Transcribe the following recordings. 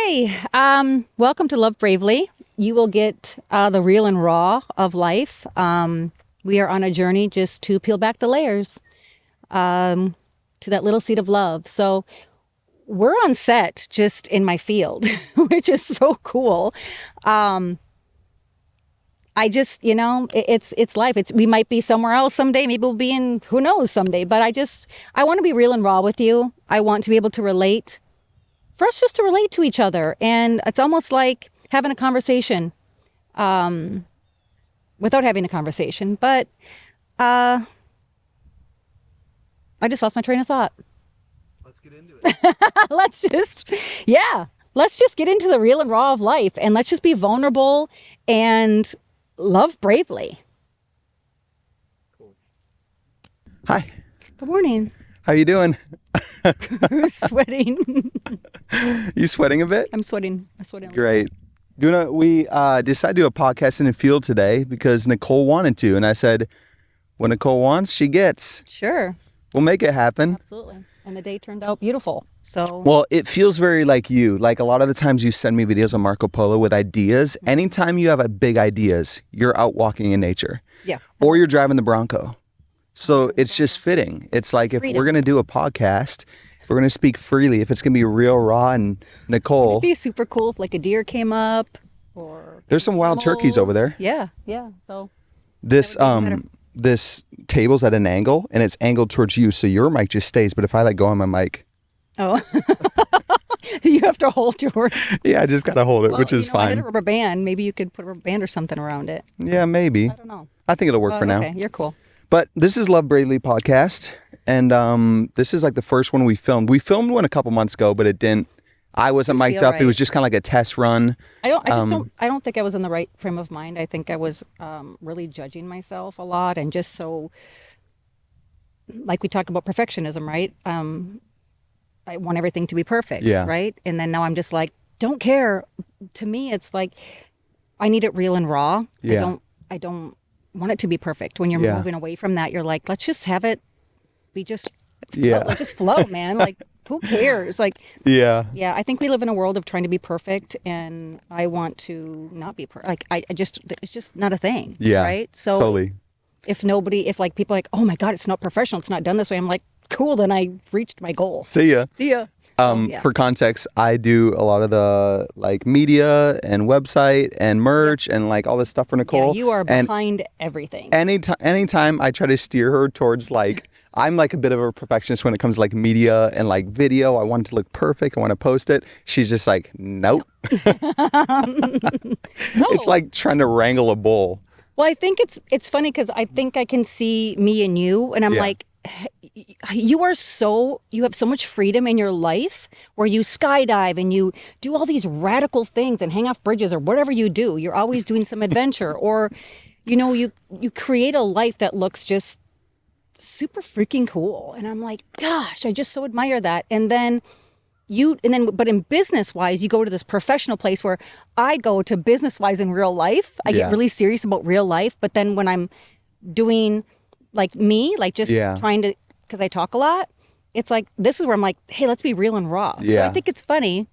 Hi, welcome to Love Bravely. You will get the real and raw of life. We are on a journey just to peel back the layers to that little seed of love. So we're on set just in my field, which is so cool. I just, it's life. We might be somewhere else someday. Maybe we'll be in who knows someday. But I want to be real and raw with you. I want to be able to relate. For us just to relate to each other. And it's almost like having a conversation without having a conversation. But I just lost my train of thought. Let's get into it. Let's just get into the real and raw of life. And let's just be vulnerable and love bravely. Cool. Hi. Good morning. How you doing? Sweating. You sweating a bit? I'm sweating. Great. We decided to do a podcast in the field today because Nicole wanted to. And I said, when Nicole wants, she gets. Sure. We'll make it happen. Absolutely. And the day turned out beautiful. So. Well, it feels very like you. Like a lot of the times you send me videos on Marco Polo with ideas. Anytime you have a big ideas, you're out walking in nature. Yeah. Or you're driving the Bronco. So it's just fitting. It's like if we're going to do a podcast, if we're going to speak freely, if it's going to be real, raw, and Nicole. It'd be super cool if like a deer came up or. There's some wild turkeys over there. Yeah. So. This table's at an angle and it's angled towards you. So your mic just stays. But if I let go on my mic. Oh. You have to hold yours. Yeah, I just got to hold it, which is fine. I had a rubber band. Maybe you could put a rubber band or something around it. Yeah, maybe. I don't know. I think it'll work for now. Okay, you're cool. But this is Love Bravely podcast, and this is like the first one we filmed. We filmed one a couple months ago, but it didn't. I wasn't mic'd up. Right. It was just kind of like a test run. I don't think I was in the right frame of mind. I think I was really judging myself a lot, and just so, like we talked about perfectionism, right? I want everything to be perfect, right? And then now I'm just like, don't care. To me, it's like I need it real and raw. Yeah. I don't want it to be perfect. When you're moving away from that, you're like, let's just have it be just flow. Let's just flow, man. Like, who cares? Like, I think we live in a world of trying to be perfect, and I want to not be perfect. Like, it's just not a thing. Yeah, right. So totally. If like people are like, oh my God, it's not professional, it's not done this way, I'm like, cool, then I reached my goal. See ya. For context, I do a lot of the like media and website and merch and like all this stuff for Nicole. Yeah, you are behind everything. Anytime I try to steer her towards like, I'm like a bit of a perfectionist when it comes to like media and like video. I want it to look perfect. I want to post it. She's just like, nope. No. It's like trying to wrangle a bull. Well, I think it's funny because I think I can see me and you, and I'm like, you have so much freedom in your life where you skydive and you do all these radical things and hang off bridges or whatever you do. You're always doing some adventure, or you create a life that looks just super freaking cool. And I'm like, gosh, I just so admire that. But in business wise, you go to this professional place where I go to business wise in real life. I get really serious about real life. But then when I'm doing like me, like just trying to, because I talk a lot, it's like, this is where I'm like, hey, let's be real and raw. Yeah. So I think it's funny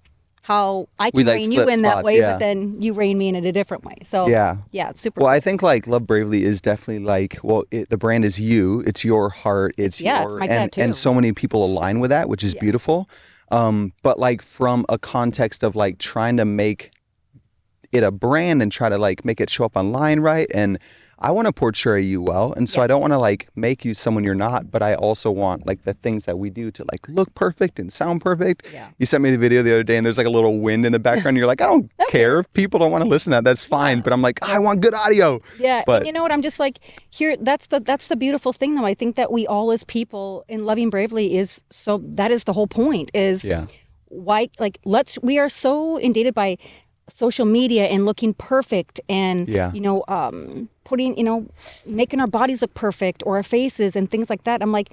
how I can rein you in that way, but then you rein me in it a different way. So it's super Well, cool. I think like Love Bravely is definitely like, the brand is you, it's your heart, it's your, my tattoo. And so many people align with that, which is beautiful. But like from a context of like trying to make it a brand and try to like make it show up online, right? And I want to portray you well. And so I don't want to like make you someone you're not, but I also want like the things that we do to like look perfect and sound perfect. Yeah. You sent me the video the other day and there's like a little wind in the background. You're like, I don't care if people don't want to listen to that. That's fine. But I'm like, I want good audio. Yeah. But and you know what? I'm just like, here, that's the beautiful thing though. I think that we all as people in loving bravely that is the whole point is why, like, we are so inundated by social media and looking perfect and, putting, making our bodies look perfect or our faces and things like that. I'm like,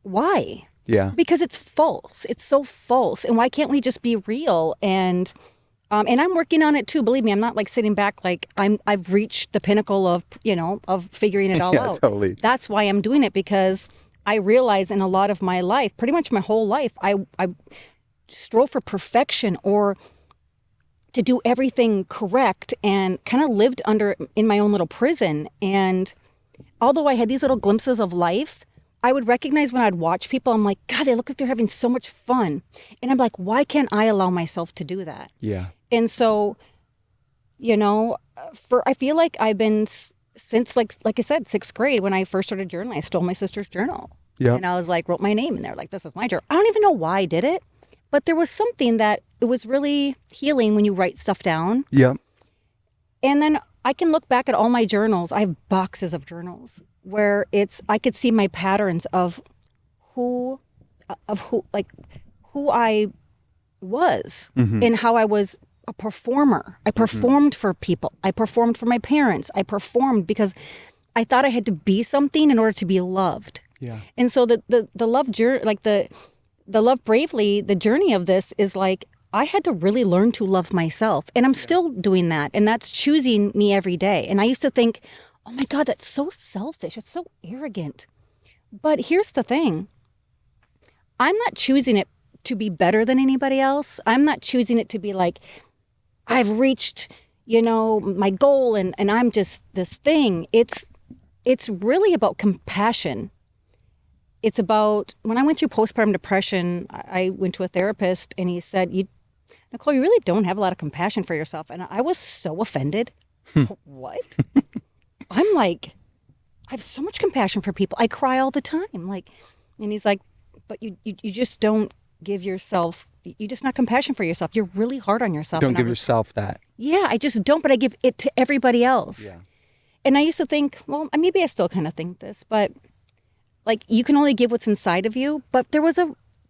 why? Yeah. Because it's false. It's so false. And why can't we just be real? And I'm working on it too. Believe me, I'm not like sitting back like I've reached the pinnacle of figuring it all out. Totally. That's why I'm doing it, because I realize in a lot of my life, pretty much my whole life, strove for perfection or to do everything correct, and kind of lived in my own little prison. And although I had these little glimpses of life, I would recognize when I'd watch people, I'm like, God, they look like they're having so much fun. And I'm like, why can't I allow myself to do that? Yeah. And so, you know, I feel like I've been since like I said, 6th grade, when I first started journaling, I stole my sister's journal. Yeah. And I was like, wrote my name in there, like, this is my journal. I don't even know why I did it, but there was something that it was really healing when you write stuff down. Yeah. And then I can look back at all my journals. I have boxes of journals where I could see my patterns of who I was, and how I was a performer. I performed for people. I performed for my parents. I performed because I thought I had to be something in order to be loved. Yeah. And so the love journey, like the love bravely, the journey of this is like, I had to really learn to love myself, and I'm still doing that. And that's choosing me every day. And I used to think, oh my God, that's so selfish. It's so arrogant. But here's the thing. I'm not choosing it to be better than anybody else. I'm not choosing it to be like, I've reached, you know, my goal and I'm just this thing. It's really about compassion. It's about, when I went through postpartum depression, I went to a therapist and he said, Nicole, you really don't have a lot of compassion for yourself. And I was so offended. What? I'm like, I have so much compassion for people. I cry all the time. Like, and he's like, but you just don't give yourself, you just not compassion for yourself. You're really hard on yourself. Don't give yourself that. Yeah, I just don't, but I give it to everybody else. Yeah. And I used to think, well, maybe I still kind of think this, but like, you can only give what's inside of you. But there was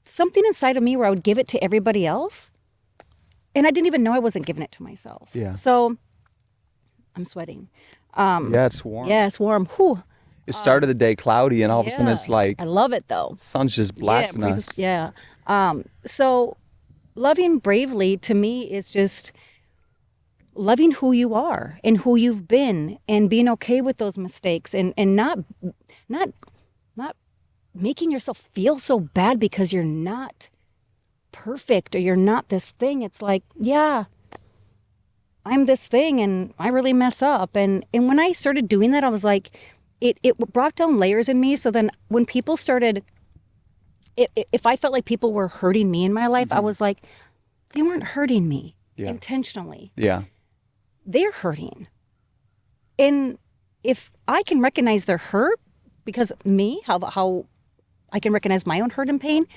something inside of me where I would give it to everybody else. And I didn't even know I wasn't giving it to myself. Yeah. So I'm sweating. Yeah, it's warm. Yeah, it's warm. Whew. It started the day cloudy, and all of a sudden it's like, I love it though. sun's just blasting us. Yeah. So loving bravely to me is just loving who you are and who you've been, and being okay with those mistakes, and not making yourself feel so bad because you're not perfect or you're not this thing. It's like, yeah, I'm this thing and I really mess up. And when I started doing that, I was like, it brought down layers in me. So then when people started, if I felt like people were hurting me in my life, I was like, they weren't hurting me intentionally. Yeah. They're hurting. And if I can recognize their hurt, because how I can recognize my own hurt and pain,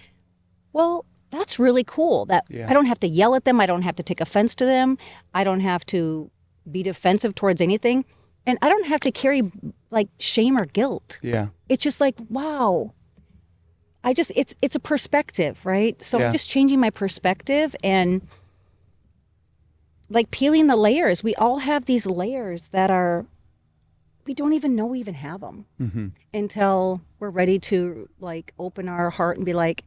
well, that's really cool. That I don't have to yell at them. I don't have to take offense to them. I don't have to be defensive towards anything. And I don't have to carry like shame or guilt. Yeah. It's just like, wow. It's a perspective, right? So I'm just changing my perspective and like peeling the layers. We all have these layers that we don't even know we even have them until we're ready to like open our heart and be like,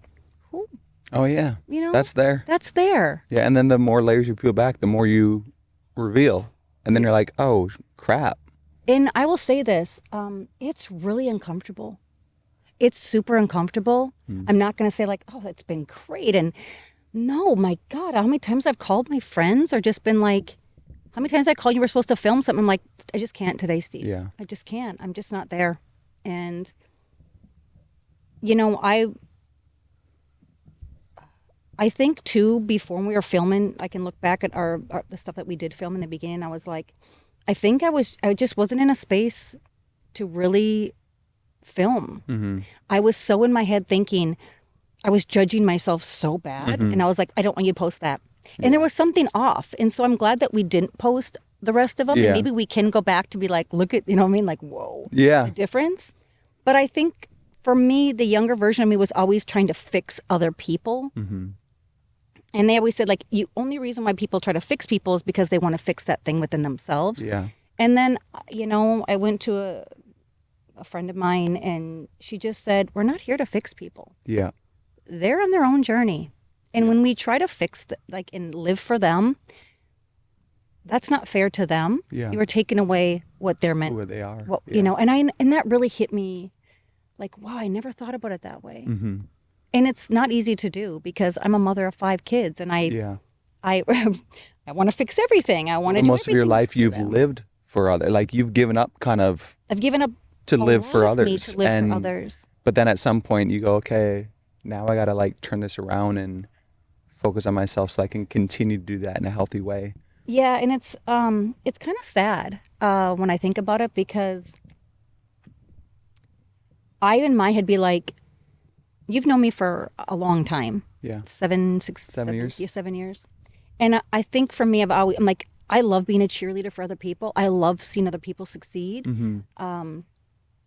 oh yeah, you know, that's there. That's there. Yeah, and then the more layers you peel back, the more you reveal, and then you're like, oh crap. And I will say this, it's really uncomfortable. It's super uncomfortable. I'm not going to say like, oh, it's been great. And no, my God, how many times I've called my friends or just been like, how many times I called you were supposed to film something? I'm like, I just can't today, Steve. Yeah. I just can't. I'm just not there. And, you know, I think too, before we were filming, I can look back at the stuff that we did film in the beginning. I was like, I think I just wasn't in a space to really film. I was so in my head thinking, I was judging myself so bad. And I was like, I don't want you to post that. And there was something off. And so I'm glad that we didn't post the rest of them. Yeah. And maybe we can go back to be like, look at, you know what I mean? Like, whoa. Yeah. The difference. But I think for me, the younger version of me was always trying to fix other people. And they always said, like, the only reason why people try to fix people is because they want to fix that thing within themselves. Yeah. And then, you know, I went to a friend of mine and she just said, we're not here to fix people. Yeah. They're on their own journey. And when we try to fix, and live for them, that's not fair to them. Yeah. You are taking away what they're meant. Who they are. You know, and that really hit me like, wow, I never thought about it that way. And it's not easy to do because I'm a mother of 5 kids and Yeah. I I want to fix everything. I want to But do most of your everything life for you've them. lived for other, like you've given up kind of I've given up to a live lot for of me others. to live and for others. But then at some point you go, okay, now I got to like turn this around and focus on myself so I can continue to do that in a healthy way. Yeah, and it's kind of sad when I think about it because I in my head be like, you've known me for a long time. Yeah. 7 years. years. 7 years. And I think for me, I'm like, I love being a cheerleader for other people. I love seeing other people succeed. Mm-hmm.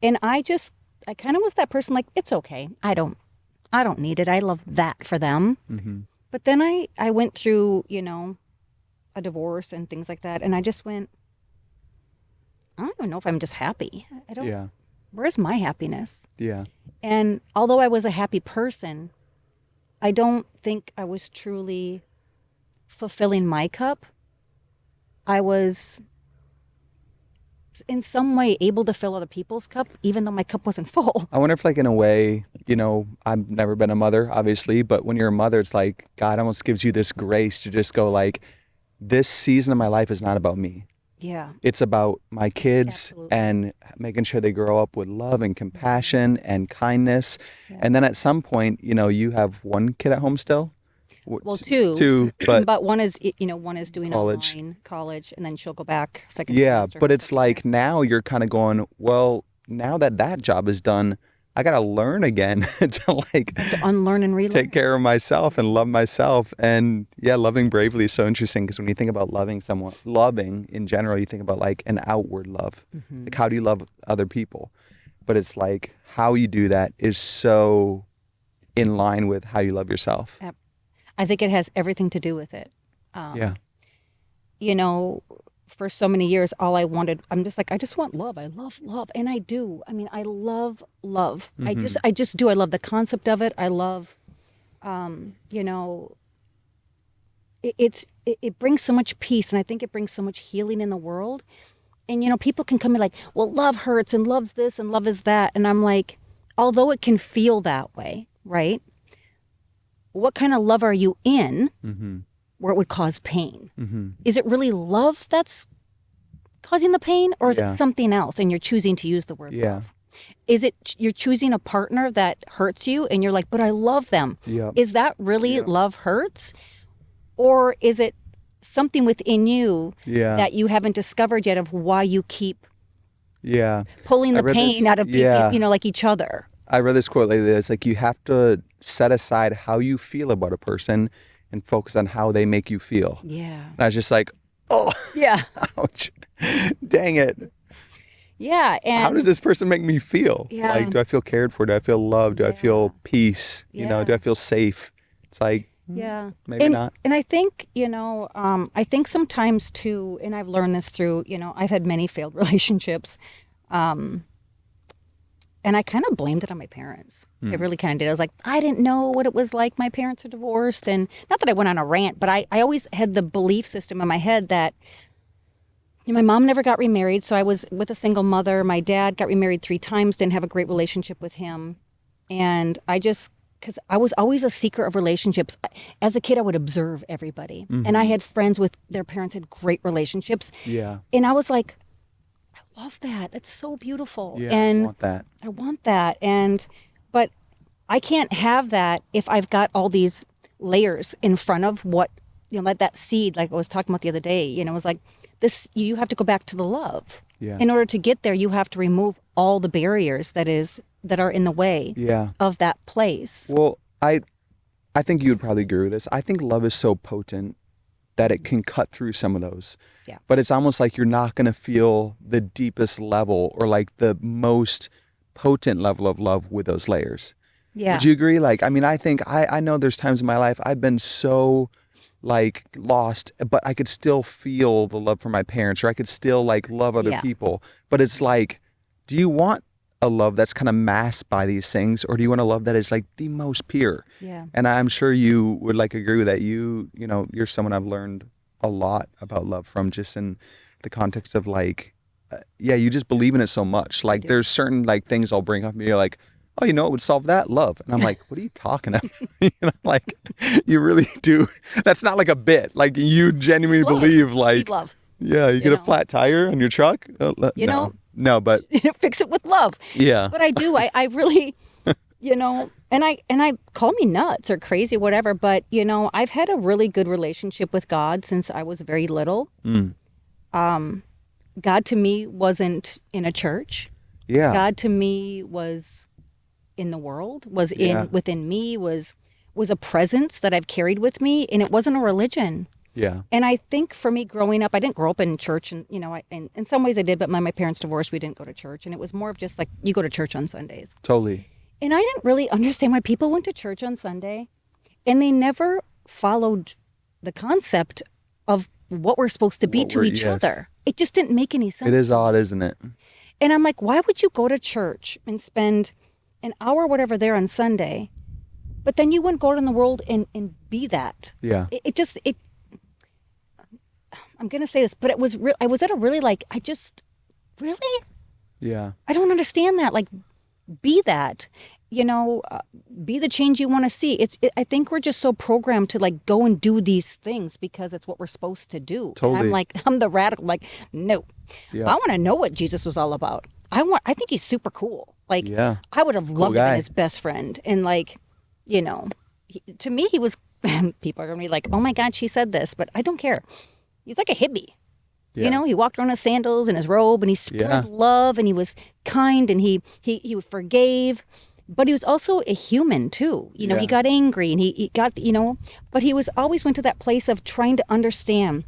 And I kind of was that person like, it's okay. I don't need it. I love that for them. Mm-hmm. But then I went through, a divorce and things like that. And I just went, I don't even know if I'm just happy. I don't, Yeah. Where's my happiness? Yeah. And although I was a happy person, I don't think I was truly fulfilling my cup. I was in some way able to fill other people's cup, even though my cup wasn't full. I wonder if like in a way, I've never been a mother, obviously, but when you're a mother, it's like God almost gives you this grace to just go like, this season of my life is not about me. Yeah. It's about my kids Absolutely. and making sure they grow up with love and compassion and kindness. Yeah. And then at some point, you have one kid at home still. Well, two. Two, but one is doing College. online college, and then she'll go back second yeah, semester. but it's like now you're kind of going, well, now that job is done, I got to learn again to like to unlearn and relearn. take care of myself and love myself. And yeah, loving bravely is so interesting because when you think about loving someone, loving in general, you think about like an outward love. Mm-hmm. Like how do you love other people? But it's like how you do that is so in line with how you love yourself. I think it has everything to do with it. Yeah. For so many years, all I wanted, I'm just like, I just want love. I love love. And I do. I mean, I love love. Mhm. I just do. I love the concept of it. I love, it brings so much peace. And I think it brings so much healing in the world. And, people can come in like, well, love hurts and love's this and love is that. And I'm like, although it can feel that way, right? What kind of love are you in Mm-hmm. where it would cause pain? Mm-hmm. Is it really love that's causing the pain, or is Yeah. it something else and you're choosing to use the word Yeah. love? Is it you're choosing a partner that hurts you and you're like, but I love them? Yeah. Is that really Yeah. love hurts? Or is it something within you Yeah. that you haven't discovered yet of why you keep Yeah. pulling I the read pain this- out of yeah. people, like each other? I read this quote lately. It's like you have to set aside how you feel about a person and focus on how they make you feel. Yeah. And I was just like, oh, Yeah. ouch. Dang it. Yeah. And How does this person make me feel? Yeah. Like, do I feel cared for? Do I feel loved? Do I feel Yeah. peace? Yeah. Do I feel safe? It's like, yeah. maybe and, not. And I think, I think sometimes too, and I've learned this through, I've had many failed relationships. And I kind of blamed it on my parents. I really kind of did. I was like, I didn't know what it was like. My parents are divorced. And not that I went on a rant, but I always had the belief system in my head that my mom never got remarried. So I was with a single mother. My dad got remarried 3 times, didn't have a great relationship with him. And because I was always a seeker of relationships. As a kid, I would observe everybody. And I had friends with their parents had great relationships. Yeah. And I was like, I love that. It's so beautiful. Yeah. And I want that. I want that. But I can't have that if I've got all these layers in front of what, like that seed, like I was talking about the other day, it was like this, you have to go back to the love. Yeah. In order to get there, you have to remove all the barriers that are in the way Yeah. of that place. Well, I think you would probably agree with this. I think love is so potent that it can cut through some of those. Yeah. But it's almost like you're not going to feel the deepest level or like the most potent level of love with those layers. Yeah. Would you agree? Like, I mean, I think I know there's times in my life I've been so like lost, but I could still feel the love for my parents, or I could still like love other Yeah. people. But it's like, do you want a love that's kind of masked by these things, or do you want a love that is like the most pure? Yeah. And I'm sure you would like agree with that. You're someone I've learned a lot about love from, just in the context of like, you just believe in it so much. Like do. there's certain like things I'll bring up and you're like, oh, you know what would solve that? Love. And I'm like, what are you talking about? Like, you really do. That's not like a bit. Like, you genuinely Love. believe, Need like, love. yeah, you get a know. flat tire on your truck? You know. No, but Fix it with love. yeah. But I do. I really, and I call me nuts or crazy, whatever. But I've had a really good relationship with God since I was very little. God to me wasn't in a church. Yeah. God to me was in the world, was within me, was a presence that I've carried with me, and it wasn't a religion. Yeah. And I think for me growing up, I didn't grow up in church, and and in some ways I did, but my parents divorced, we didn't go to church, and it was more of just like you go to church on Sundays. Totally. And I didn't really understand why people went to church on Sunday, and they never followed the concept of what we're supposed to be to each other. It just didn't make any sense. It is odd, isn't it? And I'm like, why would you go to church and spend an hour or whatever there on Sunday, but then you wouldn't go out in the world and be that? Yeah. I'm going to say this, but it was I was at a really really? Yeah. I don't understand that. Like, be that, be the change you want to see. I think we're just so programmed to like go and do these things because it's what we're supposed to do. Totally. And I'm like, I'm the radical, like, no, Yeah. I want to know what Jesus was all about. I think he's super cool. Like, Yeah. I would have loved guy. him as best friend. And like, to me, he was, people are going to be like, oh my God, she said this, but I don't care. He's like a hippie. Yeah. He walked around in his sandals and his robe, and he spread love, and he was kind, and he forgave, but he was also a human too. He got angry, and he got, but he was always went to that place of trying to understand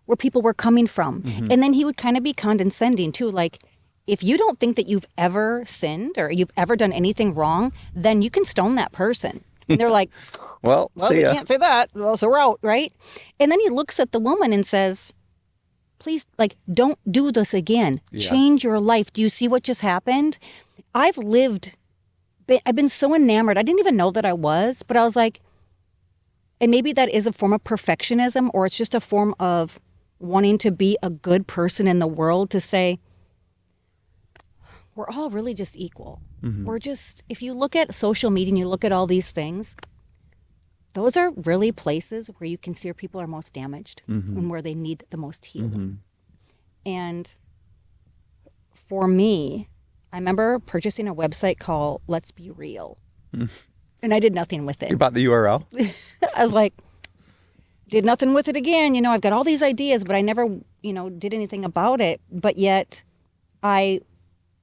where people were coming from. Mm-hmm. And then he would kind of be condescending too. Like, if you don't think that you've ever sinned or you've ever done anything wrong, then you can stone that person. And they're like, well, see we ya. can't say that. Well, so we're out, right? And then he looks at the woman and says, please, like, don't do this again. Yeah. Change your life. Do you see what just happened? I've been so enamored. I didn't even know that I was, but I was like, and maybe that is a form of perfectionism, or it's just a form of wanting to be a good person in the world, to say, we're all really just equal. Mm-hmm. We're just, if you look at social media and you look at all these things, those are really places where you can see where people are most damaged and where they need the most healing. Mm-hmm. And for me, I remember purchasing a website called Let's Be Real. And I did nothing with it. You bought the URL? I was like, did nothing with it again. I've got all these ideas, but I never, did anything about it. But yet I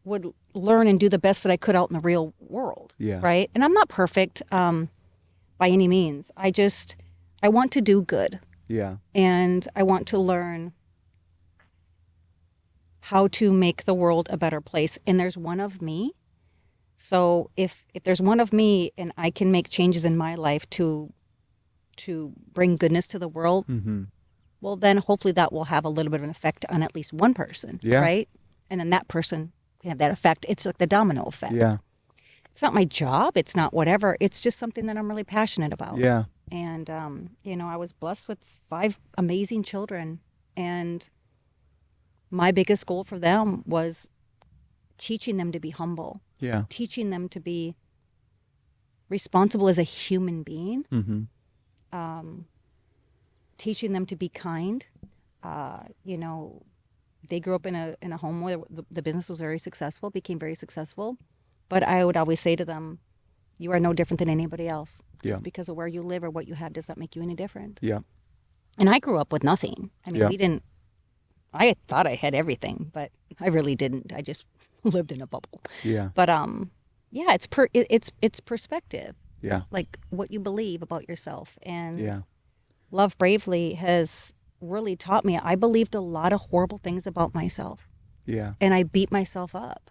would learn and do the best that I could out in the real world. Yeah. Right. And I'm not perfect by any means. I want to do good. Yeah. And I want to learn how to make the world a better place. And there's one of me. So if there's one of me and I can make changes in my life to bring goodness to the world, well, then hopefully that will have a little bit of an effect on at least one person. Yeah. Right. And then that person can have that effect. It's like the domino effect. Yeah. It's not my job. It's not whatever. It's just something that I'm really passionate about. Yeah. And, I was blessed with 5 amazing children. And my biggest goal for them was teaching them to be humble. Yeah. Teaching them to be responsible as a human being. Teaching them to be kind. They grew up in a home where the business was very successful, became very successful. But I would always say to them, you are no different than anybody else. Yeah. Just because of where you live or what you have does not make you any different. Yeah. And I grew up with nothing. I mean, I thought I had everything, but I really didn't. I just lived in a bubble. Yeah. But it's perspective. Yeah. Like what you believe about yourself. And Yeah. Love Bravely has really taught me. I believed a lot of horrible things about myself. Yeah. And I beat myself up.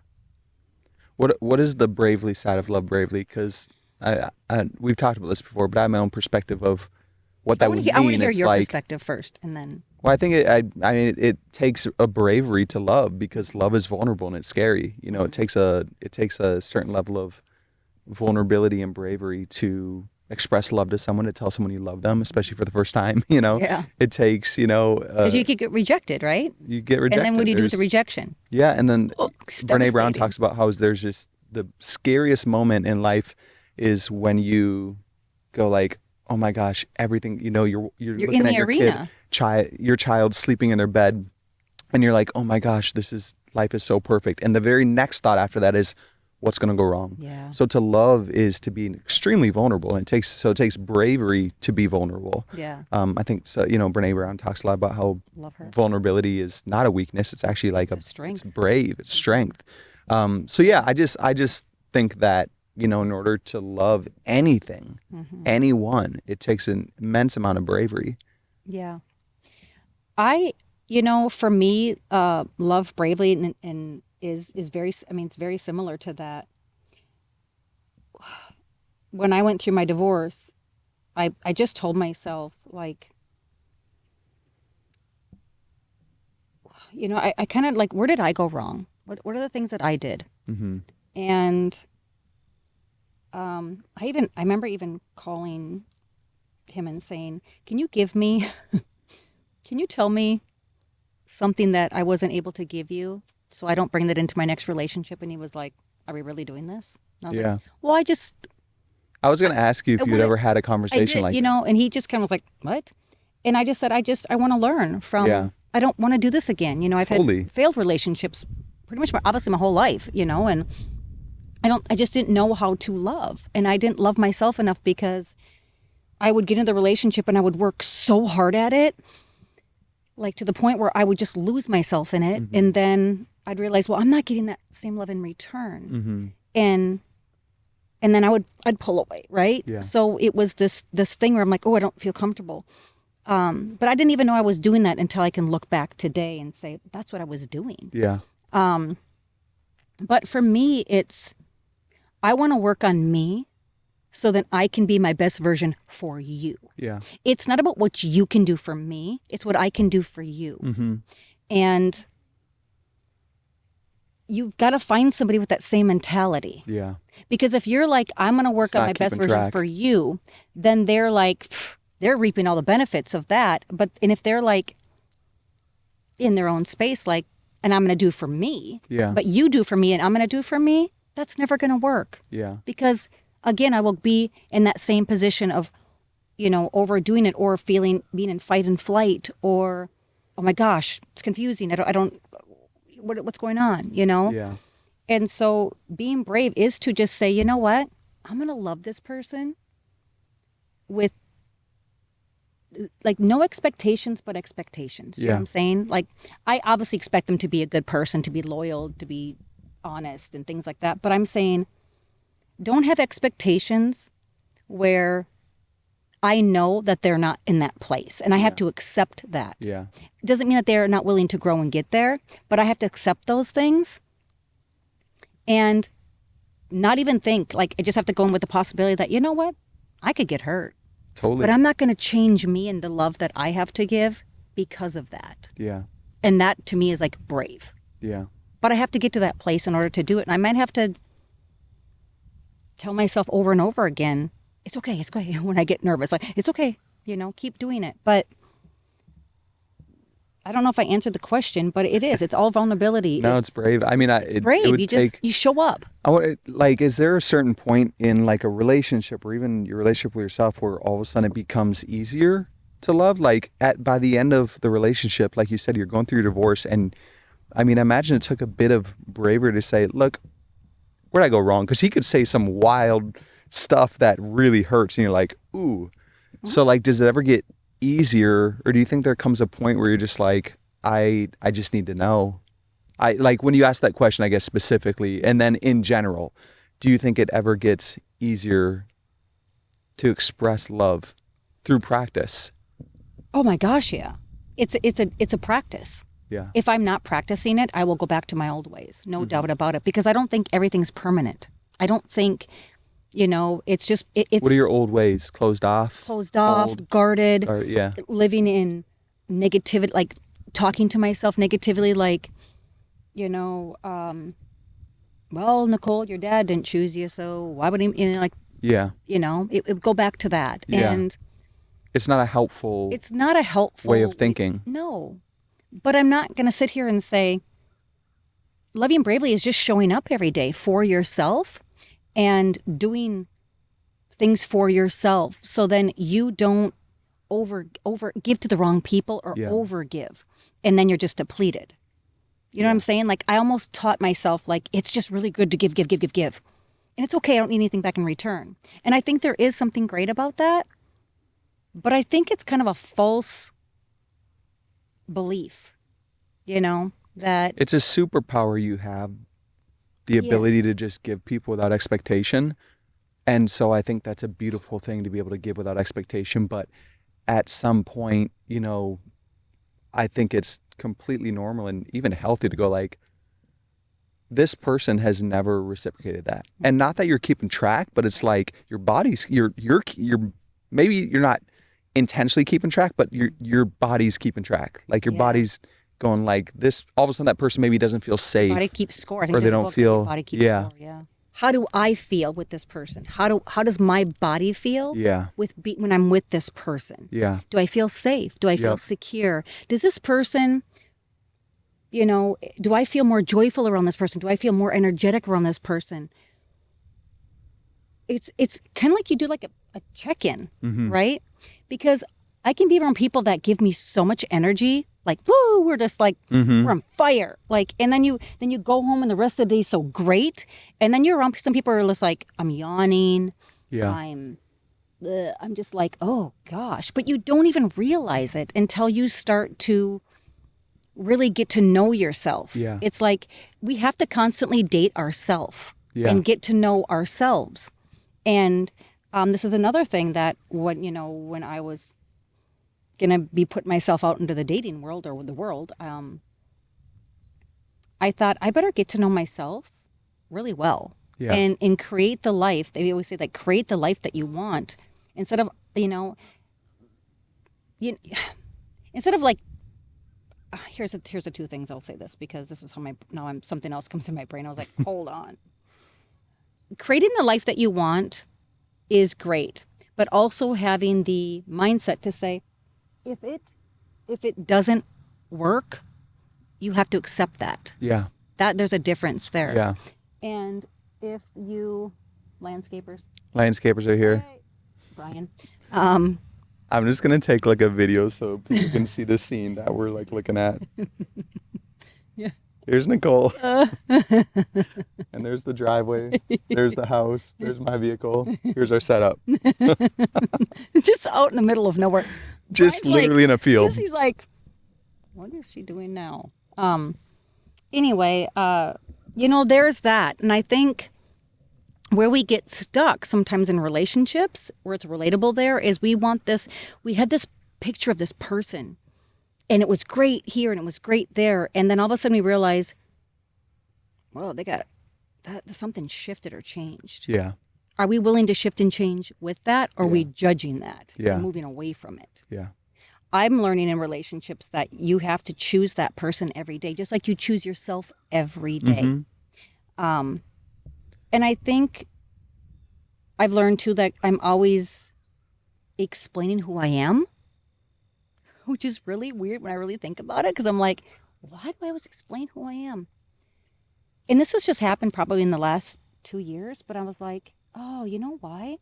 What is the bravely side of Love Bravely? Because we've talked about this before, but I have my own perspective of what that would mean. I want to hear It's your like, perspective first, and then. well, I think it takes a bravery to love, because love is vulnerable and it's scary. It takes a certain level of vulnerability and bravery to express love to someone, to tell someone you love them, especially for the first time. Yeah. It takes Because you could get rejected, right? you get rejected. And then what do you do with the rejection? Yeah, and then Oh, Brene Brown devastating. talks about how there's just the scariest moment in life is when you go like, oh my gosh, everything, you know, you're looking in at the your arena. your child sleeping in their bed, and you're like, oh my gosh, life is so perfect. And the very next thought after that is, what's going to go wrong? Yeah. So to love is to be extremely vulnerable, and it takes bravery to be vulnerable. Yeah. I think so. You know, Brene Brown talks a lot about how Love her. vulnerability is not a weakness; it's actually like It's a strength. It's brave. It's strength. So yeah, I just think that, you know, in order to love anything, anyone, it takes an immense amount of bravery. Yeah. For me, love bravely and is very, I mean, it's very similar to that. When I went through my divorce, I just told myself, like, I kind of like, where did I go wrong? What are the things that I did? Mm-hmm. And I remember even calling him and saying, can you tell me something that I wasn't able to give you so I don't bring that into my next relationship? And he was like, are we really doing this? And I was like, well, I was going to ask you if you'd ever had a conversation like that. And he just kind of was like, what? And I just said, I want to learn from, I don't want to do this again. You know, I've had failed relationships pretty much obviously my whole life, you know, and I just didn't know how to love. And I didn't love myself enough because I would get into the relationship and I would work so hard at it, like to the point where I would just lose myself in it. And then I'd realize, well, I'm not getting that same love in return. And then I'd pull away, right? Yeah. So it was this thing where I'm like, oh, I don't feel comfortable. But I didn't even know I was doing that until I can look back today and say, that's what I was doing. Yeah. But for me, I want to work on me so that I can be my best version for you. Yeah. It's not about what you can do for me. It's what I can do for you. And you've got to find somebody with that same mentality. Yeah. Because if you're like, I'm going to work on my best version for you, then they're like, they're reaping all the benefits of that. And if they're like in their own space, like, and I'm going to do for me, but you do for me and I'm going to do for me, that's never going to work. Yeah. Because again, I will be in that same position of, you know, overdoing it or being in fight and flight or, oh my gosh, it's confusing. What's going on, you know? Yeah. And so being brave is to just say, you know what? I'm going to love this person with like no expectations, but expectations. You know what I'm saying? Like, I obviously expect them to be a good person, to be loyal, to be honest and things like that. But I'm saying, don't have expectations where I know that they're not in that place. And I have to accept that. Yeah. It doesn't mean that they're not willing to grow and get there, but I have to accept those things and not even think, like, I just have to go in with the possibility that, you know what? I could get hurt. Totally. But I'm not going to change me and the love that I have to give because of that. Yeah. And that to me is like brave. Yeah. But I have to get to that place in order to do it. And I might have to tell myself over and over again, it's okay. When I get nervous, like, it's okay, you know, keep doing it. But I don't know if I answered the question, but it is. It's all vulnerability. No, it's brave. I mean, brave. It would You show up. Is there a certain point in like a relationship or even your relationship with yourself where all of a sudden it becomes easier to love? Like by the end of the relationship, like you said, you're going through your divorce, and I mean, I imagine it took a bit of bravery to say, look, where'd I go wrong? Because he could say some wild stuff that really hurts, and you're like, ooh. So like, does it ever get easier, or do you think there comes a point where you're just like, I just need to know? I like when you ask that question, I guess specifically, and then in general, do you think it ever gets easier to express love through practice? Oh my gosh, yeah. It's a practice. Yeah. If I'm not practicing it, I will go back to my old ways. No doubt about it, because I don't think everything's permanent. I don't think, you know, it's just it's What are your old ways? Closed off, guarded, yeah. Living in negativity, like talking to myself negatively, like, you know, well, Nicole, your dad didn't choose you, so why would he, you know, like, yeah, you know, it would go back to that. Yeah. And it's not a helpful way of thinking. No, but I'm not going to sit here and say, Loving bravely is just showing up every day for yourself and doing things for yourself. So then you don't over give to the wrong people or Yeah. over give. And then you're just depleted. You know what I'm saying? Like I almost taught myself like it's just really good to give. And it's okay, I don't need anything back in return. And I think there is something great about that. But I think it's kind of a false belief, you know, that It's a superpower you have, the ability to just give people without expectation. And so I think that's a beautiful thing to be able to give without expectation. But at some point, you know, I think it's completely normal and even healthy to go like, this person has never reciprocated that. And not that you're keeping track, but it's like your body's, you're maybe you're not intentionally keeping track, but your body's keeping track. Like your body's going like this, all of a sudden that person maybe doesn't feel safe. body keeps score. I think or they there's a don't book feel- called Body Keeps yeah. Score. Yeah. How do I feel with this person? How does my body feel Yeah. when I'm with this person? Yeah. Do I feel safe? Do I feel Yep. secure? Does this person, you know, do I feel more joyful around this person? Do I feel more energetic around this person? It's kind of like you do like a check-in, Mhm. right? Because I can be around people that give me so much energy, like, woo, we're just like, Mhm. we're on fire. Like, and then you go home and the rest of the day is so great. And then you're around some people who are just like, I'm yawning. Yeah. I'm just like, oh gosh. But you don't even realize it until you start to really get to know yourself. Yeah. It's like we have to constantly date ourselves Yeah. and get to know ourselves. And this is another thing that when I was going to be putting myself out into the dating world or the world, I thought I better get to know myself really well. Yeah. And create the life. They always say like create the life that you want instead of, instead of like, here's the two things I'll say this because this is how something else comes in my brain. I was like, hold on. Creating the life that you want is great, but also having the mindset to say, if it doesn't work, you have to accept that. Yeah. That there's a difference there. Yeah. And if you landscapers Landscapers are here. Hey, Brian. I'm just gonna take like a video so people can see the scene that we're like looking at. Yeah. Here's Nicole. And there's the driveway. There's the house. There's my vehicle. Here's our setup. Just out in the middle of nowhere. Just Brian's literally in a field. He's like, what is she doing now? Anyway, there's that. And I think where we get stuck sometimes in relationships, where it's relatable there, is we had this picture of this person and it was great here and it was great there. And then all of a sudden we realize, well, something shifted or changed. Yeah. Are we willing to shift and change with that? Or are we judging that Yeah. and moving away from it? Yeah. I'm learning in relationships that you have to choose that person every day, just like you choose yourself every day. Mhm. And I think I've learned too that I'm always explaining who I am, which is really weird when I really think about it, because I'm like, why do I always explain who I am? And this has just happened probably in the last 2 years, but I was like, oh, you know why?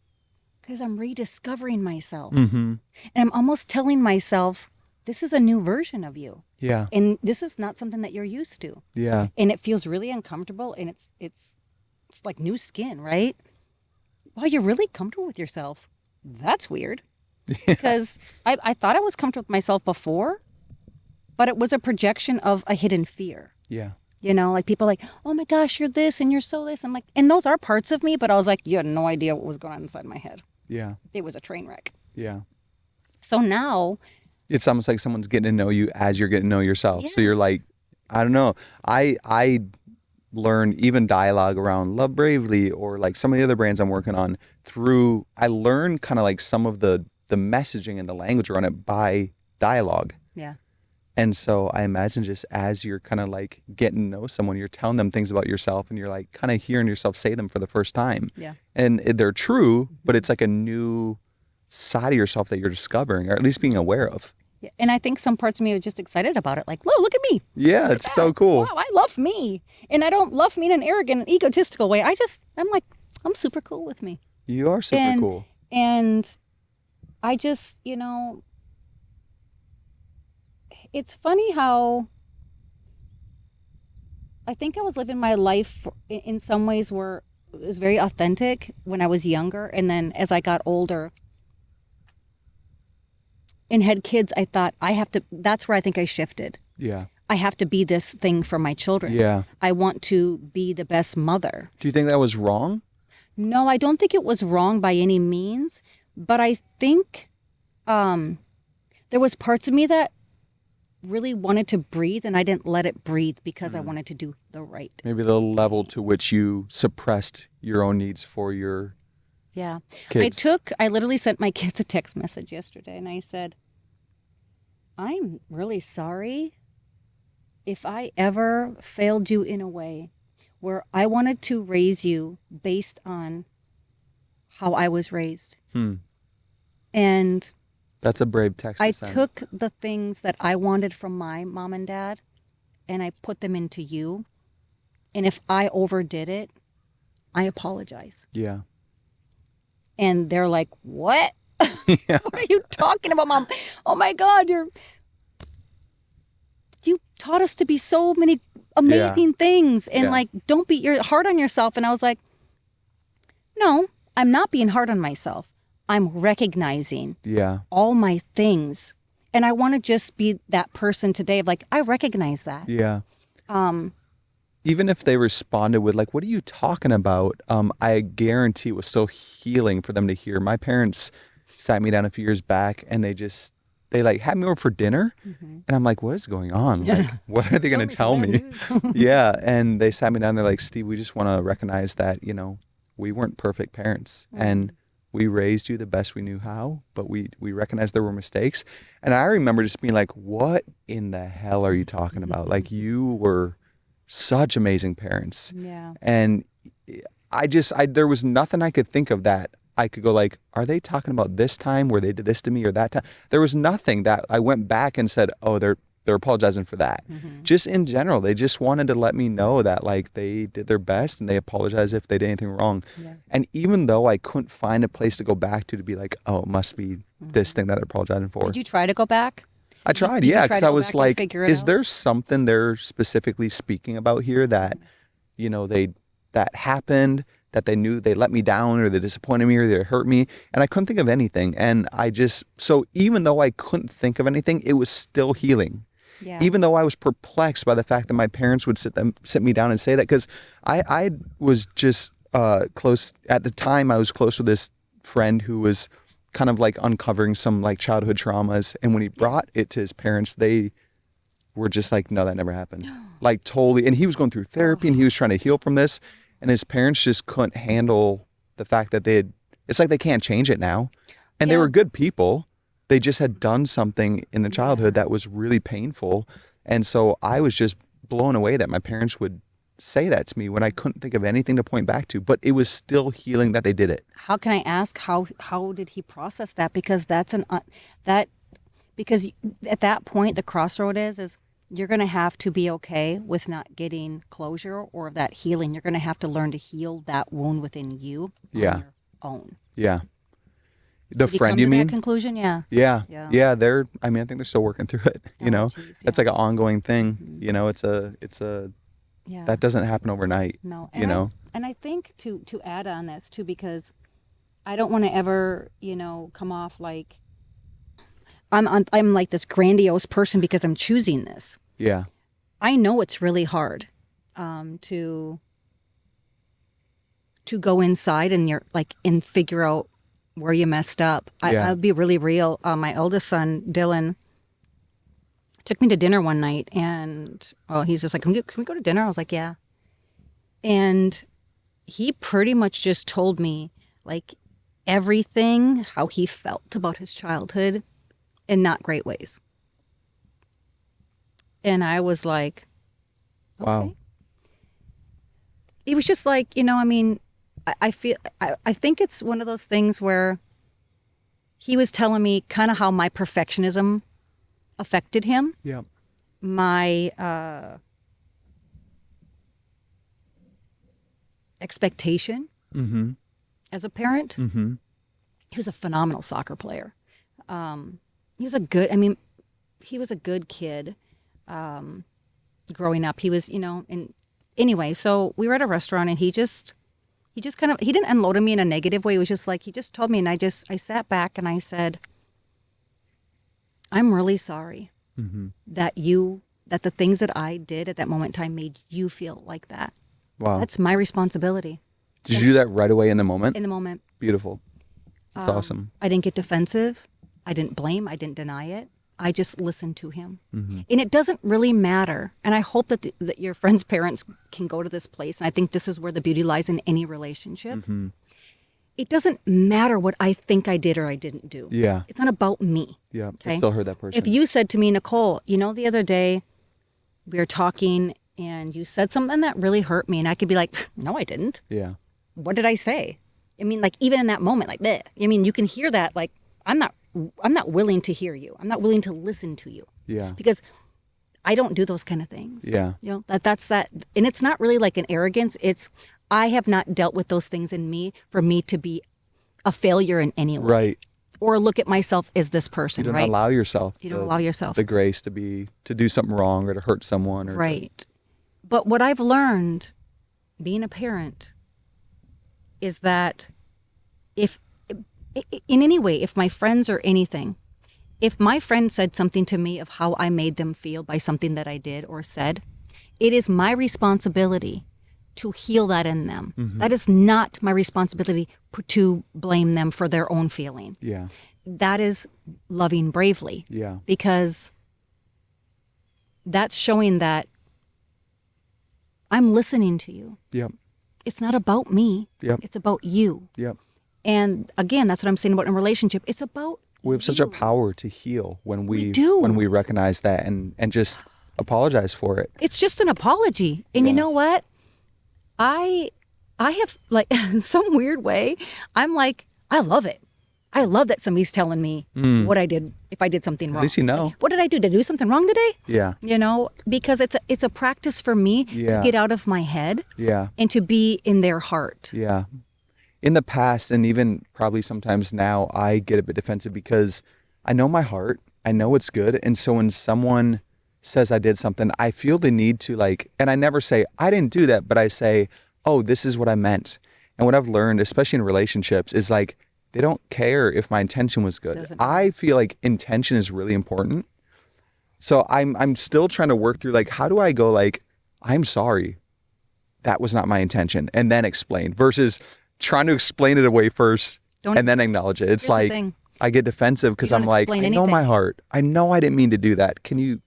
Because I'm rediscovering myself. Mhm. And I'm almost telling myself, this is a new version of you. Yeah. And this is not something that you're used to. Yeah. And it feels really uncomfortable, and it's like new skin, right? Wow, you're really comfortable with yourself. That's weird. Because I thought I was comfortable with myself before, but it was a projection of a hidden fear. Yeah. Like people like, oh my gosh, you're this and you're so this. I'm like, and those are parts of me, but I was like, you had no idea what was going on inside my head. Yeah. It was a train wreck. Yeah. So now, It's almost like someone's getting to know you as you're getting to know yourself. So you're Yes. like, I don't know. I learn even dialogue around Love Bravely or like some of the other brands I'm working on I learn kind of like some of the messaging and the language around it by dialogue. Yeah. And so I imagine just as you're kind of like getting to know someone, you're telling them things about yourself and you're like kind of hearing yourself say them for the first time. Yeah. And they're true, but it's like a new side of yourself that you're discovering or at least being aware of. Yeah, and I think some parts of me are just excited about it. Like, whoa, look at me. Yeah, it's so cool. Wow, I love me. And I don't love me in an arrogant, egotistical way. I'm like, I'm super cool with me. You are super and, cool. And I just, it's funny how I think I was living my life in some ways where it was very authentic when I was younger. And then as I got older and had kids, I thought that's where I think I shifted. Yeah. I have to be this thing for my children. Yeah. I want to be the best mother. Do you think that was wrong? No, I don't think it was wrong by any means. But I think there was parts of me that really wanted to breathe, and I didn't let it breathe because I wanted to do the right. Maybe the level to which you suppressed your own needs for your kids. I literally sent my kids a text message yesterday, and I said, I'm really sorry if I ever failed you in a way where I wanted to raise you based on how I was raised. And that's a brave text I to send. took the things that I wanted from my mom and dad and I put them into you. And if I overdid it, I apologize. Yeah. And they're like, what? Yeah. What are you talking about, Mom? Oh my God, you taught us to be so many amazing things. And like, don't be hard on yourself. And I was like, no, I'm not being hard on myself. I'm recognizing all my things. And I want to just be that person today of like, I recognize that. Yeah. Even if they responded with like, what are you talking about? I guarantee it was so healing for them to hear. My parents sat me down a few years back and they like had me over for dinner. And I'm like, what is going on? Like, what are they going to tell me? Yeah. And they sat me down. They're like, Steve, we just want to recognize that, we weren't perfect parents and we raised you the best we knew how, but we recognized there were mistakes. And I remember just being like, what in the hell are you talking about? Like, you were such amazing parents. Yeah. And there was nothing I could think of that I could go like, are they talking about this time where they did this to me or that time? There was nothing that I went back and said, oh, they're apologizing for that. Just in general, they just wanted to let me know that like they did their best and they apologized if they did anything wrong. Yeah. And even though I couldn't find a place to go back to be like, oh, it must be this thing that they're apologizing for. Did you try to go back? I tried, because I was like, is there something they're specifically speaking about here that, that happened, that they knew they let me down or they disappointed me or they hurt me? And I couldn't think of anything. And so even though I couldn't think of anything, it was still healing. Yeah. Even though I was perplexed by the fact that my parents would sit me down and say that, because I was just close at the time. I was close with this friend who was kind of like uncovering some like childhood traumas, and when he brought it to his parents, they were just like, no, that never happened. Like totally. And he was going through therapy and he was trying to heal from this, and his parents just couldn't handle the fact that it's like they can't change it now. And they were good people. They just had done something in their childhood that was really painful. And so I was just blown away that my parents would say that to me when I couldn't think of anything to point back to, but it was still healing that they did it. How can I ask how did he process that? Because because at that point the crossroad is you're going to have to be okay with not getting closure or that healing. You're going to have to learn to heal that wound within you on your own. Yeah. The Did friend, he come you to mean? That conclusion, yeah. Yeah. I think they're still working through it. Geez, It's like an ongoing thing. It's a that doesn't happen overnight. No, and I think to add on this too, because I don't want to ever come off like I'm like this grandiose person because I'm choosing this. Yeah. I know it's really hard to go inside and figure out where you messed up. I'll be really real. My eldest son, Dylan, took me to dinner one night and he's just like, can we go to dinner? I was like, yeah. And he pretty much just told me like everything, how he felt about his childhood in not great ways. And I was like, okay. Wow. It was just like, I think it's one of those things where he was telling me kind of how my perfectionism affected him. Yeah. My expectation Mm-hmm. as a parent. Mm-hmm. He was a phenomenal soccer player. He was a good, I mean, he was a good kid growing up. He was, and anyway, so we were at a restaurant and he just kind of, he didn't unload on me in a negative way. It was just like, he just told me and I sat back and I said, I'm really sorry Mm-hmm. that the things that I did at that moment in time made you feel like that. Wow. That's my responsibility. Did you do that right away in the moment? In the moment. Beautiful. That's awesome. I didn't get defensive. I didn't blame. I didn't deny it. I just listened to him. Mm-hmm. And it doesn't really matter. And I hope that that your friends' parents can go to this place. And I think this is where the beauty lies in any relationship. Mm-hmm. It doesn't matter what I think I did or I didn't do. Yeah. It's not about me. Yeah. Okay? I still heard that person. If you said to me, Nicole, the other day we were talking and you said something that really hurt me. And I could be like, no, I didn't. Yeah. What did I say? I mean, like, even in that moment, like, bleh. I mean, you can hear that, like, I'm not willing to hear you. I'm not willing to listen to you. Yeah. Because I don't do those kind of things. Yeah. That's that. And it's not really like an arrogance. It's, I have not dealt with those things in me for me to be a failure in any way. Right. Or look at myself as this person, You don't right? allow yourself. You don't allow yourself. the grace to do something wrong or to hurt someone. Or Right. But what I've learned being a parent is that if in any way, if my friends or anything, if my friend said something to me of how I made them feel by something that I did or said, it is my responsibility to heal that in them. Mm-hmm. That is not my responsibility to blame them for their own feeling. Yeah. That is loving bravely, Yeah. because that's showing that I'm listening to you. Yep. It's not about me. Yep. It's about you. Yep. And again, that's what I'm saying about in a relationship. It's about We have such a you. power to heal when we do. when we recognize that and just apologize for it. It's just an apology. And you Yeah. know what? I have, like, in some weird way, I'm like, I love it. I love that somebody's telling me what I did, if I did something wrong. At least you know. What did I do? Did I do something wrong today? Yeah. Because it's a practice for me Yeah. to get out of my head Yeah. and to be in their heart. Yeah. In the past, and even probably sometimes now, I get a bit defensive because I know my heart. I know it's good. And so when someone says I did something, I feel the need to, like, and I never say, I didn't do that, but I say, oh, this is what I meant. And what I've learned, especially in relationships, is like, they don't care if my intention was good. Doesn't matter. I feel like intention is really important. So I'm still trying to work through, like, how do I go, like, I'm sorry, that was not my intention, and then explain, versus trying to explain it away first Don't- and then acknowledge it. It's Here's the like, thing. I get defensive because You I'm don't like, I explain know my anything. heart. I know I didn't mean to do that. Can you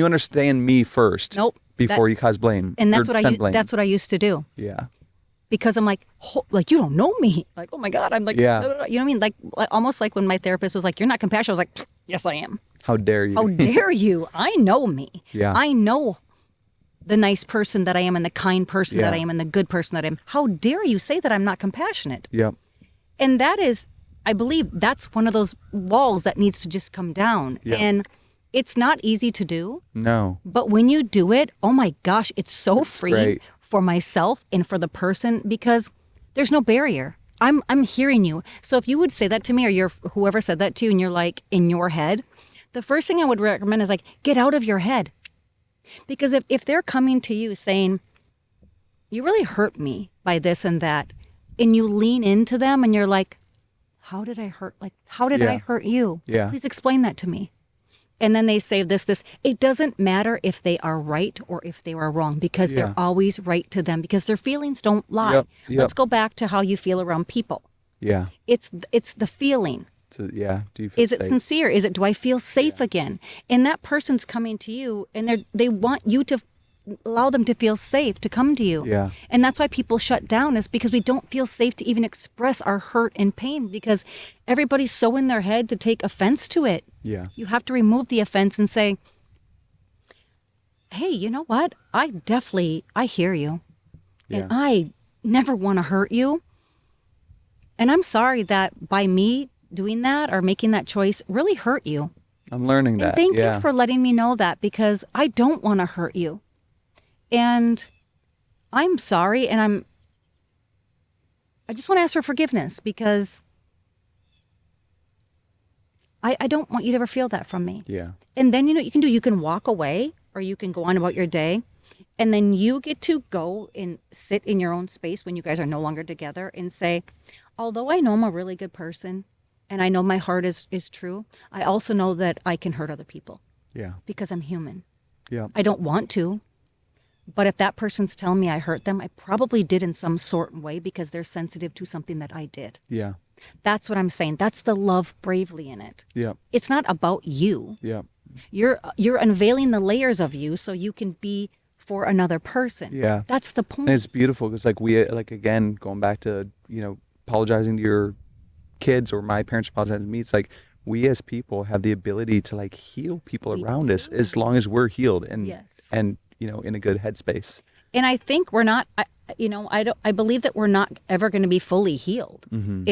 understand me first? Nope. Before you cause blame. And that's or what send blame. that's what I used to do. Yeah. Because I'm like, like, you don't know me. Like, oh my God. I'm like, Yeah. no. You know what I mean? Like, almost like when my therapist was like, you're not compassionate. I was like, yes, I am. How dare you? How dare you? I know me. Yeah. I know the nice person that I am and the kind person that Yeah. I am and the good person that I am. How dare you say that I'm not compassionate? Yep. And that is, I believe that's one of those walls that needs to just come down. Yeah. And it's not easy to do, No. but when you do it, oh my gosh, it's so freeing great. for myself and for the person, because there's no barrier. I'm hearing you. So if you would say that to me, or whoever said that to you, and you're like in your head, the first thing I would recommend is like, get out of your head. Because if they're coming to you saying, you really hurt me by this and that, and you lean into them and you're like, how did I hurt? Like, how did I Yeah. hurt you? Yeah. Please explain that to me. And then they say this. It doesn't matter if they are right or if they are wrong, because Yeah. they're always right to them, because their feelings don't lie. Yep, yep. Let's go back to how you feel around people. Yeah. It's the feeling. So, yeah. Do you feel Is it safe? sincere? Do I feel safe again? And that person's coming to you, and they want you to allow them to feel safe to come to you. Yeah. And that's why people shut down, is because we don't feel safe to even express our hurt and pain, because everybody's so in their head to take offense to it. Yeah. You have to remove the offense and say, hey, you know what? I hear you. Yeah. And I never want to hurt you. And I'm sorry that by me doing that or making that choice really hurt you. I'm learning And that. thank Yeah. you for letting me know that, because I don't want to hurt you. And I'm sorry, and I just want to ask for forgiveness, because I don't want you to ever feel that from me. Yeah. And then, you know what you can do? You can walk away, or you can go on about your day. And then you get to go and sit in your own space when you guys are no longer together and say, although I know I'm a really good person and I know my heart is true, I also know that I can hurt other people Yeah. because I'm human. Yeah. I don't want to. But if that person's telling me I hurt them, I probably did in some sort of way because they're sensitive to something that I did. Yeah. That's what I'm saying. That's the love bravely in it. Yeah. It's not about you. Yeah. You're unveiling the layers of you so you can be for another person. Yeah. That's the point. And it's beautiful because like we like again going back to apologizing to your kids or my parents apologizing to me. It's like we as people have the ability to like heal people We around us do. as long as we're healed and Yes. and in a good headspace. And I think we're not. I believe that we're not ever going to be fully healed. Mm-hmm.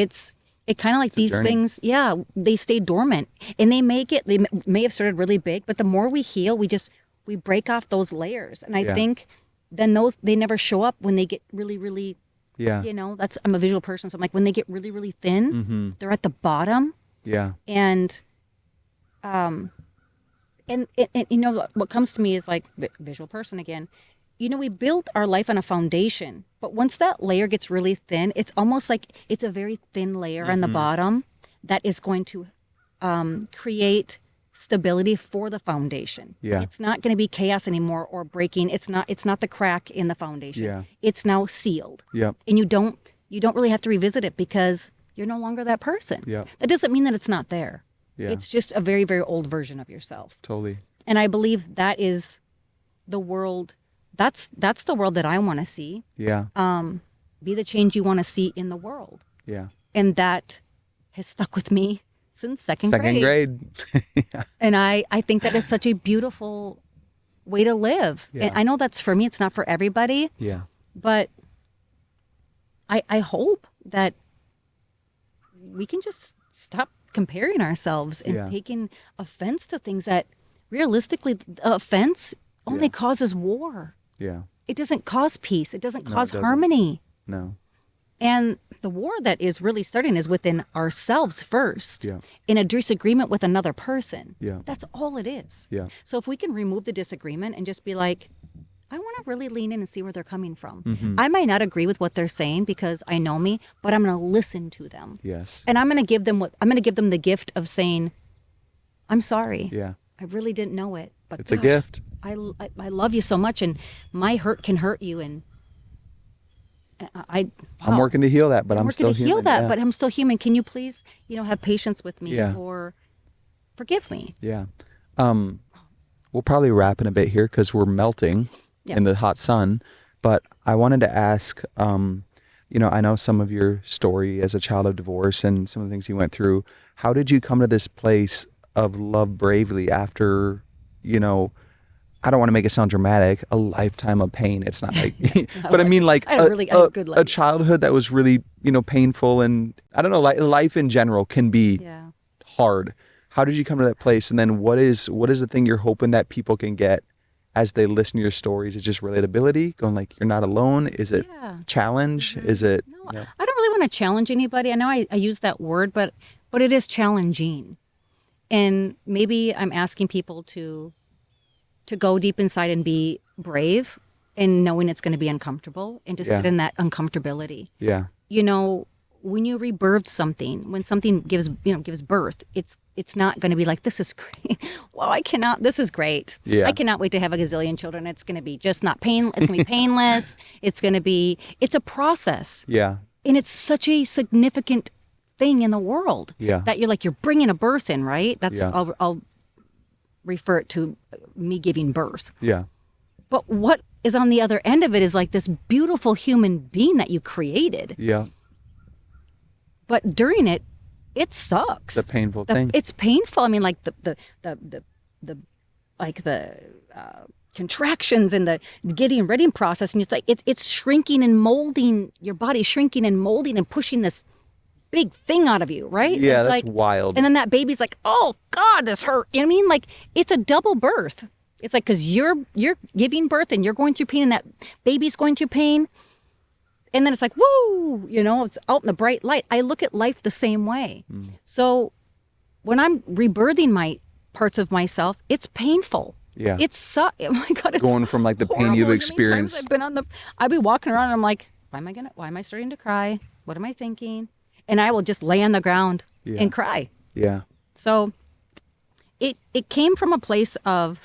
It kind of like a these journey. things. Yeah, they stay dormant, and they may have started really big, but the more we heal, we break off those layers, and I Yeah. think then they never show up when they get really, really. Yeah. I'm a visual person, so I'm like, when they get really, really thin, Mm-hmm. they're at the bottom, Yeah. and and what comes to me is like visual person again. We build our life on a foundation, but once that layer gets really thin, it's almost like it's a very thin layer on the Mhm. bottom that is going to create stability for the foundation. Yeah. It's not going to be chaos anymore or breaking. It's not the crack in the foundation. Yeah. It's now sealed. Yeah. And you don't really have to revisit it because you're no longer that person. Yeah. That doesn't mean that it's not there. Yeah. It's just a very, very old version of yourself. Totally. And I believe that is the world. That's the world that I want to see. Yeah. Be the change you want to see in the world. Yeah. And that has stuck with me since second grade. Yeah. And I think that is such a beautiful way to live. Yeah. And I know that's for me. It's not for everybody. Yeah. But I hope that we can just stop comparing ourselves and Yeah. taking offense to things that realistically, offense only Yeah. causes war. Yeah. It doesn't cause peace. It doesn't No, it cause doesn't. harmony. No. And the war that is really starting is within ourselves first, Yeah. in a disagreement with another person. Yeah. That's all it is. Yeah. So if we can remove the disagreement and just be like, I want to really lean in and see where they're coming from. Mm-hmm. I might not agree with what they're saying because I know me, but I'm going to listen to them. Yes. And I'm going to give them the gift of saying, I'm sorry. Yeah. I really didn't know it. But It's a gosh, gift. I love you so much, and my hurt can hurt you, and I'm wow. working to heal that, but I'm working still to heal human. that, Yeah. but I'm still human. Can you please, have patience with me Yeah. or forgive me? Yeah. We'll probably wrap in a bit here because we're melting Yeah. in the hot sun. But I wanted to ask, I know some of your story as a child of divorce and some of the things you went through. How did you come to this place of love bravely after, I don't want to make it sound dramatic, a lifetime of pain? It's not like, but I mean like I had a good life. a childhood that was really, painful. And I don't know, like life in general can be Yeah. hard. How did you come to that place? And then what is the thing you're hoping that people can get as they listen to your stories? Is it just relatability, going like, you're not alone? Is it Yeah. challenge? Is it, No, I don't really want to challenge anybody. I know I use that word, but it is challenging. And maybe I'm asking people to go deep inside and be brave and knowing it's going to be uncomfortable and to Yeah. sit in that uncomfortability. yeah, When you rebirth something, when something gives birth, it's not going to be like, this is great. Well, this is great. Yeah. I cannot wait to have a gazillion children. It's going to be just not pain. It's going to be painless. It's a process. yeah, And it's such a significant thing in the world yeah, that you're bringing a birth in, right? That's, Yeah. I'll refer it to me giving birth. yeah, But what is on the other end of it is like this beautiful human being that you created. yeah. But during it, it sucks. It's a painful thing. It's painful. I mean, like the contractions and the getting ready process, and it's like it's shrinking and molding your body, shrinking and molding and pushing this big thing out of you, right? Yeah, It's that's like, wild. and then that baby's like, oh God, this hurt. You know what I mean? Like, it's a double birth. It's like, because you're giving birth and you're going through pain and that baby's going through pain. And then it's like, woo, it's out in the bright light. I look at life the same way. So when I'm rebirthing my parts of myself, it's painful. Yeah. Oh my God. It's going from like the pain horrible. you've You know how many experienced. times I'd be walking around and I'm like, why am I starting to cry? What am I thinking? And I will just lay on the ground and cry. Yeah. So it came from a place of,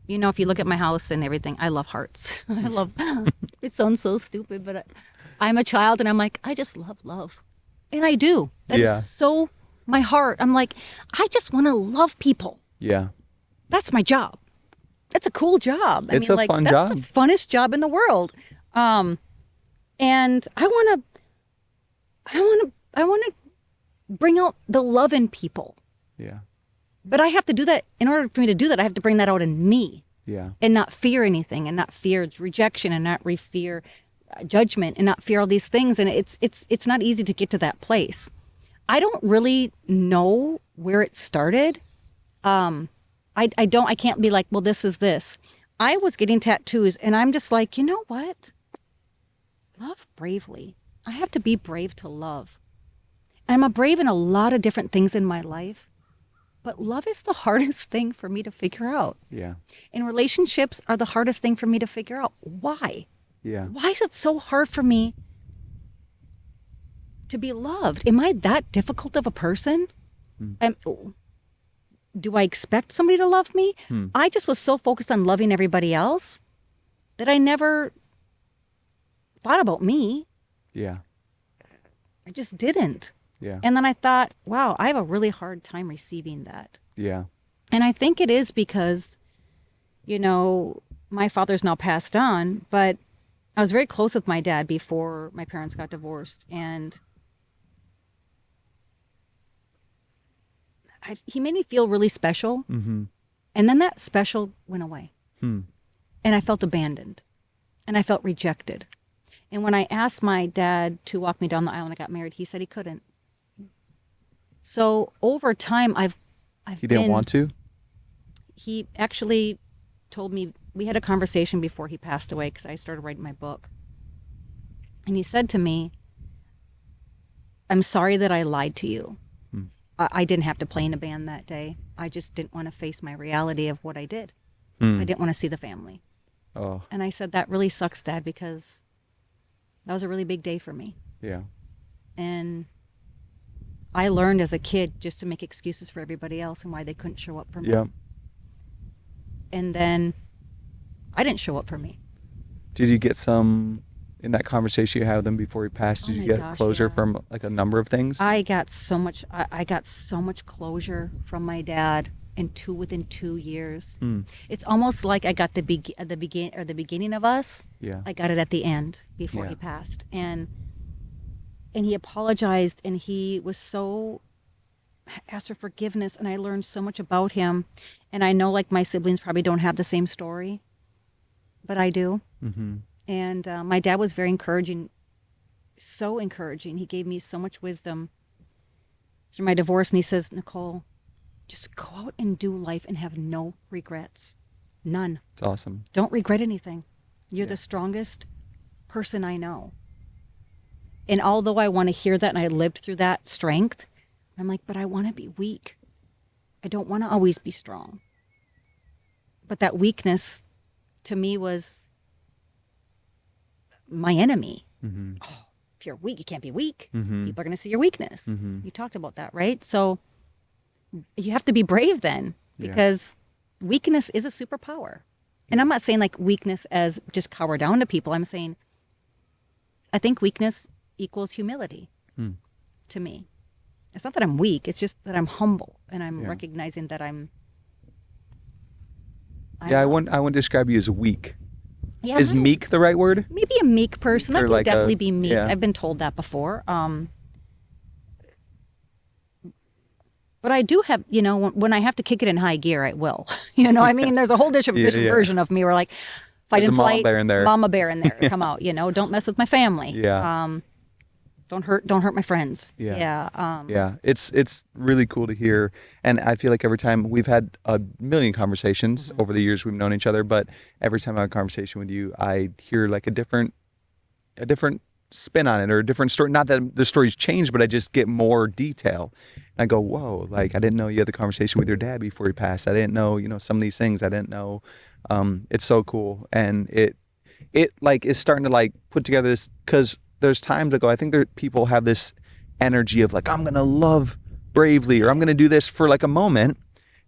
if you look at my house and everything, I love hearts. It sounds so stupid, but I'm a child and I'm like, I just love love. And I do. That is so my heart. I'm like, I just want to love people. Yeah. That's my job. That's a cool job. It's a fun that's job. the funnest job in the world. And I want to bring out the love in people. Yeah. But I have to do that. In order for me to do that, I have to bring that out in me. Yeah. And not fear anything, and not fear rejection, and not fear judgment, and not fear all these things. And it's not easy to get to that place. I don't really know where it started. I can't be like, well, this is this. I was getting tattoos, and I'm just like, you know what? Love bravely. I have to be brave to love. And I'm brave in a lot of different things in my life. But love is the hardest thing for me to figure out. Yeah. And relationships are the hardest thing for me to figure out. Why? Yeah. Why is it so hard for me to be loved? Am I that difficult of a person? Do I expect somebody to love me? I just was so focused on loving everybody else that I never thought about me. Yeah. I just didn't. Yeah. And then I thought, wow, I have a really hard time receiving that. Yeah. And I think it is because, my father's now passed on, but I was very close with my dad before my parents got divorced. And he made me feel really special. Mm-hmm. And then that special went away. Hmm. And I felt abandoned. And I felt rejected. And when I asked my dad to walk me down the aisle when I got married, he said he couldn't. So over time, He didn't want to? He actually told me, we had a conversation before he passed away because I started writing my book. And he said to me, I'm sorry that I lied to you. I didn't have to play in a band that day. I just didn't want to face my reality of what I did. I didn't want to see the family. Oh. And I said, that really sucks, Dad, because that was a really big day for me. Yeah. And I learned as a kid just to make excuses for everybody else and why they couldn't show up for me. Yeah. And then I didn't show up for me. Did you get some, in that conversation you had with him before he passed, did Oh you my get gosh, closure yeah. from like a number of things? I got so much closure from my dad within 2 years. It's almost like I got the beginning of us. Yeah. I got it at the end before he passed. And he apologized, and he was so asked for forgiveness, and I learned so much about him. And I know, like, my siblings probably don't have the same story, but I do. Mm-hmm. And my dad was very encouraging, so encouraging. He gave me so much wisdom through my divorce. And he says, Nicole, just go out and do life and have no regrets. None. It's awesome. Don't regret anything. You're the strongest person I know. And although I want to hear that, and I lived through that strength, I'm like, but I want to be weak. I don't want to always be strong. But that weakness to me was my enemy. Mm-hmm. Oh, if you're weak, you can't be weak. Mm-hmm. People are going to see your weakness. Mm-hmm. You talked about that, right? So you have to be brave then, because weakness is a superpower. And I'm not saying like weakness as just cower down to people. I'm saying I think weakness equals humility to me. It's not that I'm weak. It's just that I'm humble, and I'm recognizing that I'm I wouldn't describe you as weak. Yeah, Is meek the right word? Maybe a meek person. I Or could like definitely be meek. yeah. I've been told that before. But I do have, when I have to kick it in high gear, I will. I mean, there's a whole different version of me where like fight There's and a mama flight. bear in there. Mama bear in there. Come out, don't mess with my family. Yeah. Don't hurt my friends. Yeah. Yeah. Yeah, it's really cool to hear, and I feel like every time we've had a million conversations over the years we've known each other, but every time I have a conversation with you, I hear like a different spin on it or a different story. Not that the story's changed, but I just get more detail. And I go, whoa, like I didn't know you had the conversation with your dad before he passed. I didn't know, some of these things I didn't know. It's so cool, and it like is starting to like put together this, because there's times ago I think there people have this energy of like, I'm gonna love bravely, or I'm gonna do this for like a moment,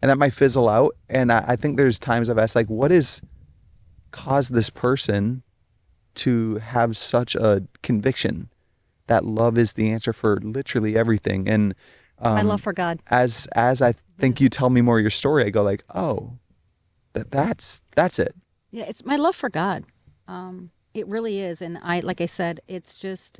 and that might fizzle out. And I think there's times I've asked like, what has caused this person to have such a conviction that love is the answer for literally everything? And My love for God. as I think you tell me more of your story, I go like, oh, that's it. Yeah, it's my love for God. It really is. And like I said, it's just,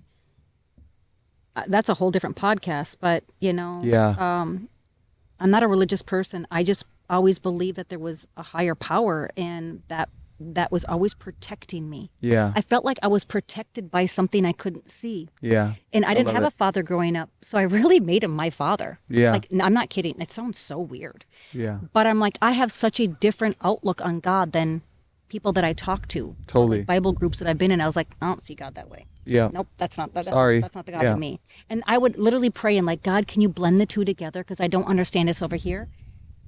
that's a whole different podcast, but Yeah. I'm not a religious person. I just always believed that there was a higher power, and that was always protecting me. Yeah. I felt like I was protected by something I couldn't see. Yeah. And I didn't love have it. a father growing up, so I really made him my father. Yeah. Like, I'm not kidding. It sounds so weird. Yeah. But I'm like, I have such a different outlook on God than people that I talk to. Totally. Like Bible groups that I've been in, I was like, I don't see God that way. Yeah. Nope, that's not Sorry. that's not the God Yeah. in me. And I would literally pray and like, God, can you blend the two together? Because I don't understand this over here,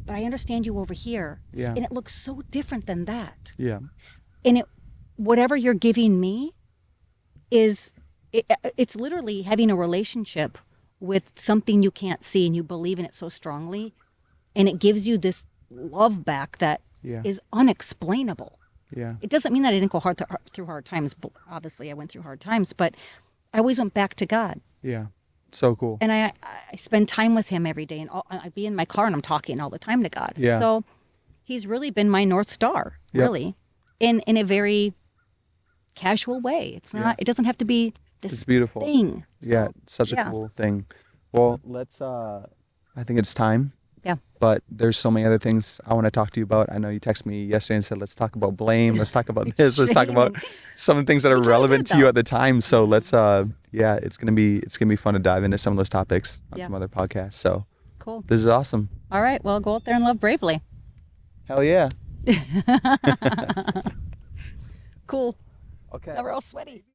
but I understand you over here. Yeah. And it looks so different than that. Yeah. And whatever you're giving me it's literally having a relationship with something you can't see, and you believe in it so strongly, and it gives you this love back that Yeah. is unexplainable. Yeah. It doesn't mean that I didn't go through hard times. But obviously, I went through hard times, but I always went back to God. Yeah. So cool. And I spend time with him every day, and I'd be in my car and I'm talking all the time to God. Yeah. So he's really been my North Star, Yep. really, in a very casual way. It's not. Yeah. It doesn't have to be this It's beautiful. thing. Yeah. So, Such a yeah. cool thing. Well, let's, I think it's time. Yeah. But there's so many other things I want to talk to you about. I know you texted me yesterday and said, let's talk about blame. Let's talk about this. Let's talk Shame about and- some of the things that are We kinda relevant did, to you though. at the time. So let's, yeah, it's going to be fun to dive into some of those topics on Yeah. some other podcasts. So Cool. this is awesome. All right. Well, go out there and love bravely. Hell yeah. Cool. Okay. Now we're all sweaty.